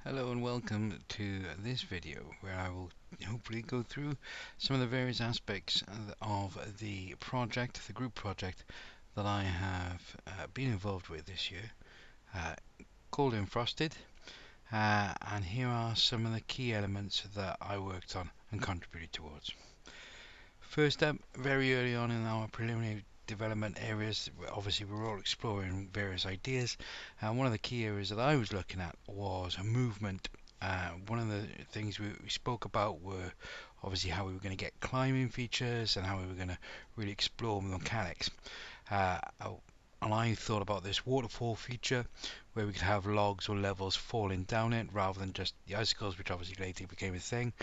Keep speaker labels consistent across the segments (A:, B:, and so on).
A: Hello and welcome to this video where I will hopefully go through some of the various aspects of the project, the group project that I have been involved with this year, uh, called Enfrosted, and here are some of the key elements that I worked on and contributed towards. First up, very early on in our preliminary development areas, obviously we were all exploring various ideas, and one of the key areas that I was looking at was movement. One of the things we spoke about were obviously how we were going to get climbing features and how we were going to really explore the mechanics. Uh, and I thought about this waterfall feature where we could have logs or levels falling down it rather than just the icicles, which obviously later became a thing.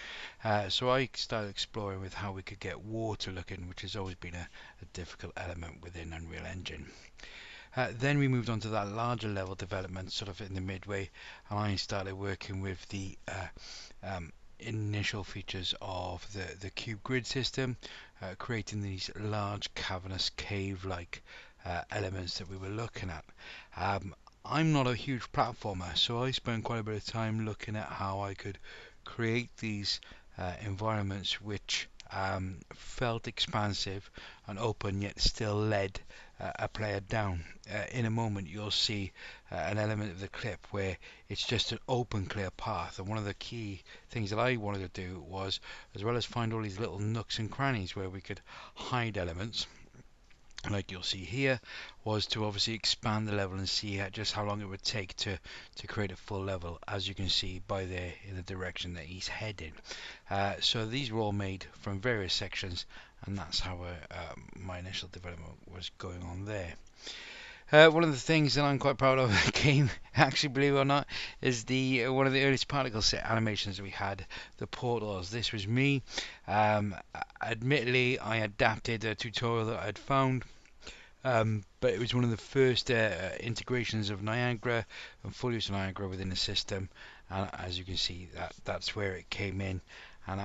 A: So I started exploring with how we could get water looking, which has always been a difficult element within Unreal Engine. Then we moved on to that larger level development, sort of in the midway, and I started working with the initial features of the cube grid system, creating these large cavernous cave-like elements that we were looking at. I'm not a huge platformer, so I spent quite a bit of time looking at how I could create these environments which felt expansive and open yet still led a player down. In a moment you'll see an element of the clip where it's just an open clear path, and one of the key things that I wanted to do was, as well as find all these little nooks and crannies where we could hide elements, like you'll see here, was to obviously expand the level and see just how long it would take to create a full level, as you can see by there in the direction that he's heading. So these were all made from various sections, and that's how my initial development was going on there. One of the things that I'm quite proud of in the game, actually, believe it or not, is the one of the earliest particle set animations that we had, the portals. This was me. Admittedly, I adapted a tutorial that I'd found, but it was one of the first integrations of Niagara and full use of Niagara within the system, and as you can see, that's where it came in, and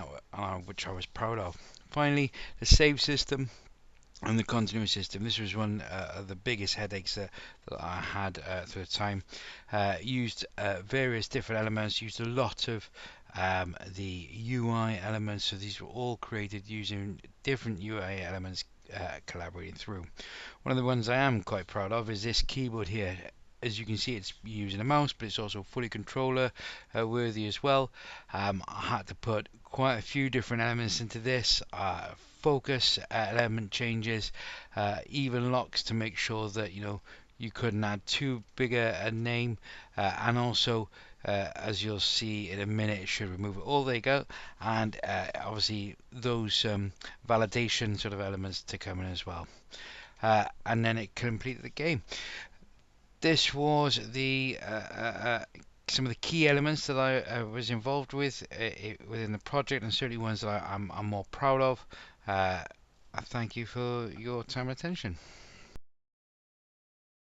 A: which I was proud of. Finally, the save system and the continuity system. This was one of the biggest headaches that I had through the time. Used various different elements, used a lot of the UI elements, so these were all created using different UI elements collaborating through. One of the ones I am quite proud of is this keyboard here. As you can see, it's using a mouse, but it's also fully controller worthy as well. I had to put quite a few different elements into this. Focus element changes, even locks to make sure that you couldn't add too big a name, and also as you'll see in a minute, it should remove it all. There you go, and obviously those validation sort of elements to come in as well. And then it completed the game. This was the some of the key elements that I was involved with within the project, and certainly ones that I'm more proud of. I thank you for your time and attention.